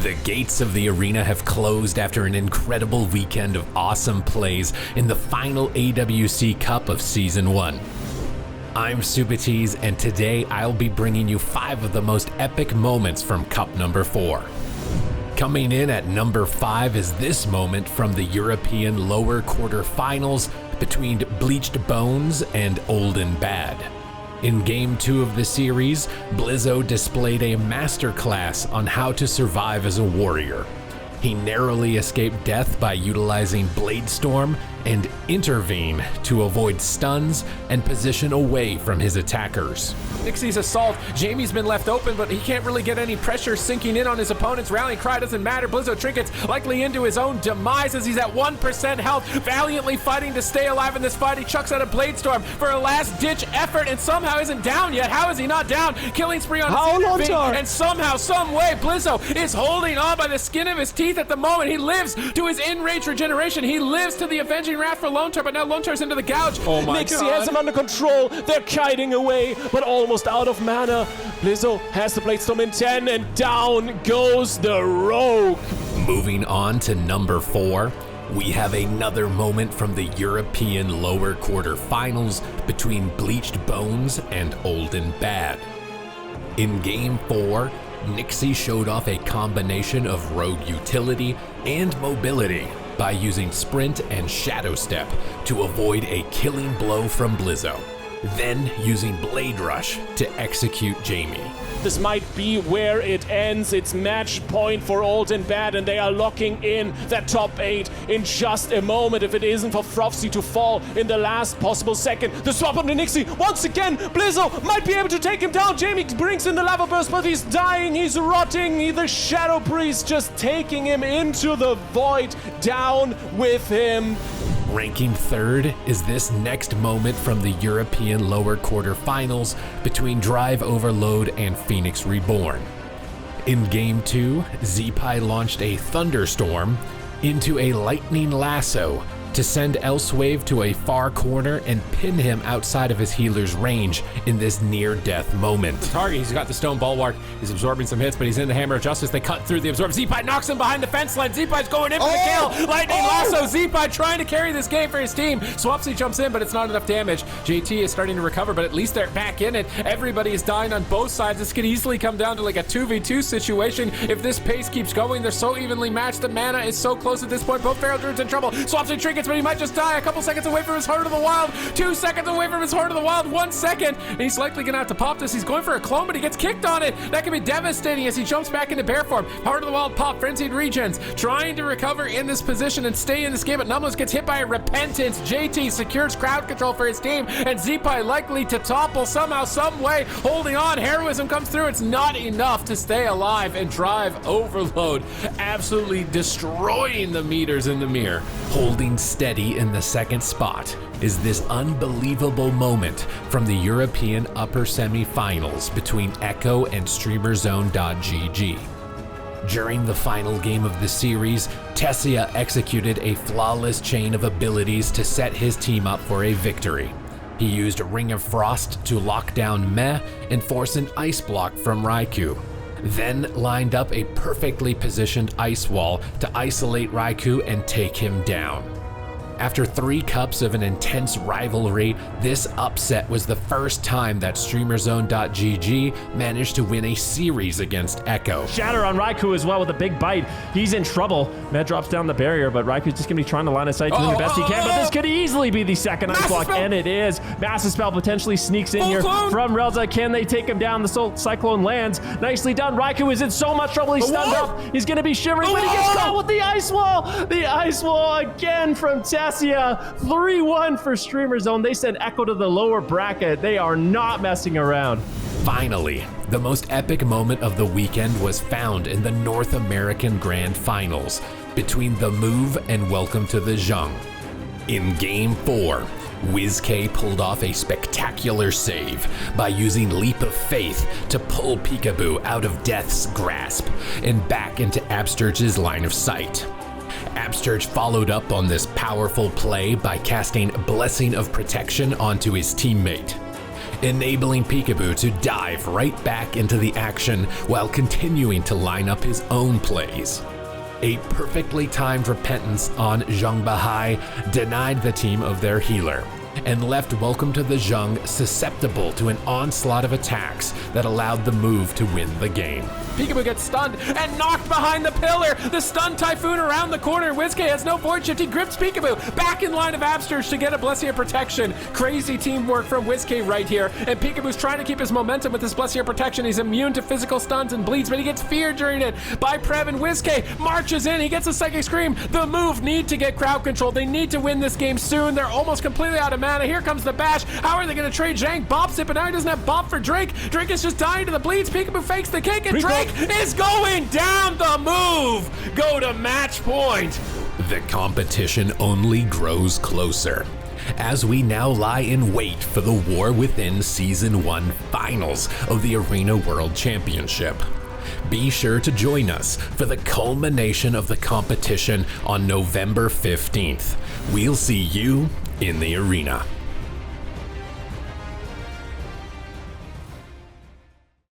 The gates of the arena have closed after an incredible weekend of awesome plays in the final AWC Cup of Season 1. I'm Supatease, and today I'll be bringing you 5 of the most epic moments from Cup number 4. Coming in at number 5 is this moment from the European lower quarterfinals between Bleached Bones and Old and Bad. In Game 2 of the series, Blizzo displayed a masterclass on how to survive as a warrior. He narrowly escaped death by utilizing Blade Storm and Intervene to avoid stuns and position away from his attackers. Nixie's assault, Jamie's been left open, but he can't really get any pressure sinking in on his opponent's rallying cry. Doesn't matter. Blizzo trinkets likely into his own demise as he's at 1% health, valiantly fighting to stay alive in this fight. He chucks out a Blade Storm for a last-ditch effort and somehow isn't down yet. How is he not down? Killing spree on his enemy, and somehow, some way, Blizzo is holding on by the skin of his teeth at the moment. He lives to his in-range regeneration. He lives to the avenging wrath for Lone Tar, but now Lone Tar's into the gouge. Oh my Nixie God. has him under control. They're kiting away, but almost out of mana. Blizzo has the Blade Storm in 10, and down goes the Rogue. Moving on to number 4, we have another moment from the European lower quarterfinals between Bleached Bones and Old and Bad. In Game 4, Nixie showed off a combination of rogue utility and mobility by using Sprint and Shadow Step to avoid a killing blow from Blizzo, then using Blade Rush to execute Jamie. This might be where it ends. It's match point for Old and Bad, and they are locking in that top 8 in just a moment. If it isn't for Frofsy to fall in the last possible second. The swap on the Nixie once again. Blizzo might be able to take him down. Jamie brings in the lava burst, but he's dying. He's rotting. The Shadow Priest just taking him into the void. Down with him. Ranking 3rd is this next moment from the European lower quarterfinals between Drive Overload and Phoenix Reborn. In Game 2, Zeepai launched a Thunderstorm into a Lightning Lasso to send Elsewave to a far corner and pin him outside of his healer's range in this near-death moment. Target, he's got the Stone Bulwark. He's absorbing some hits, but he's in the Hammer of Justice. They cut through the absorb. Zeepai knocks him behind the fence line. Zeepai's going in for the kill. Lightning Lasso. Zeepai trying to carry this game for his team. Swapsy jumps in, but it's not enough damage. JT is starting to recover, but at least they're back in it. Everybody is dying on both sides. This could easily come down to like a 2v2 situation if this pace keeps going. They're so evenly matched. The mana is so close at this point. Both Feral Druids in trouble. Swapsy trinkets, but he might just die. A couple seconds away from his Heart of the Wild. 2 seconds away from his Heart of the Wild. 1 second. And he's likely going to have to pop this. He's going for a clone, but he gets kicked on it. That can be devastating as he jumps back into bear form. Heart of the Wild pop. Frenzied Regens trying to recover in this position and stay in this game, but Numlos gets hit by a Repentance. JT secures crowd control for his team, and Zeepai likely to topple somehow, some way, holding on. Heroism comes through. It's not enough to stay alive, and Drive Overload absolutely destroying the meters in the mirror. Holding steady in the second spot is this unbelievable moment from the European upper semi-finals between Echo and StreamerZone.gg. During the final game of the series, Tessia executed a flawless chain of abilities to set his team up for a victory. He used Ring of Frost to lock down Meh and force an ice block from Raikou, then lined up a perfectly positioned ice wall to isolate Raikou and take him down. After 3 cups of an intense rivalry, this upset was the first time that StreamerZone.gg managed to win a series against Echo. Shatter on Raikou as well with a big bite. He's in trouble. Med drops down the barrier, but Raikou's just gonna be trying to line of sight, doing the best he can, but this could easily be the second ice block, and it is. Massive Spell potentially sneaks in here from Relza. Can they take him down? The Soul Cyclone lands. Nicely done. Raikou is in so much trouble. He's stunned up. He's gonna be shivering, but he gets caught with the ice wall. The ice wall again from Tessia. 3-1 for Streamer Zone. They send Echo to the lower bracket. They are not messing around. Finally, the most epic moment of the weekend was found in the North American Grand Finals between The Move and Welcome to the Zheng. In Game 4, WizK pulled off a spectacular save by using Leap of Faith to pull Peekaboo out of Death's grasp and back into Absterge's line of sight. Absterge followed up on this powerful play by casting Blessing of Protection onto his teammate. enabling Peekaboo to dive right back into the action while continuing to line up his own plays. A perfectly timed repentance on Zheng Bahai denied the team of their healer, and left Welcome to the Zheng susceptible to an onslaught of attacks that allowed the move to win the game. Peekaboo gets stunned and knocked behind the pillar. The stun typhoon around the corner. Whiskey has no void shift. He grips Peekaboo back in line of Absters to get a Blessier protection. Crazy teamwork from Whiskey right here. And Peekaboo's trying to keep his momentum with his Blessier protection. He's immune to physical stuns and bleeds, but he gets feared during it by Prev, and Whiskey marches in. He gets a Psychic Scream. The move need to get crowd control. They need to win this game soon. They're almost completely out of mana. Here comes the bash. How are they going to trade Zhang? Bops it, but now he doesn't have Bop for Drake. Drake is just dying to the bleeds. Peekaboo fakes the kick, and Drake is going down the move. Go to match point. The competition only grows closer as we now lie in wait for the War Within Season 1 finals of the Arena World Championship. Be sure to join us for the culmination of the competition on November 15th. We'll see you in the arena.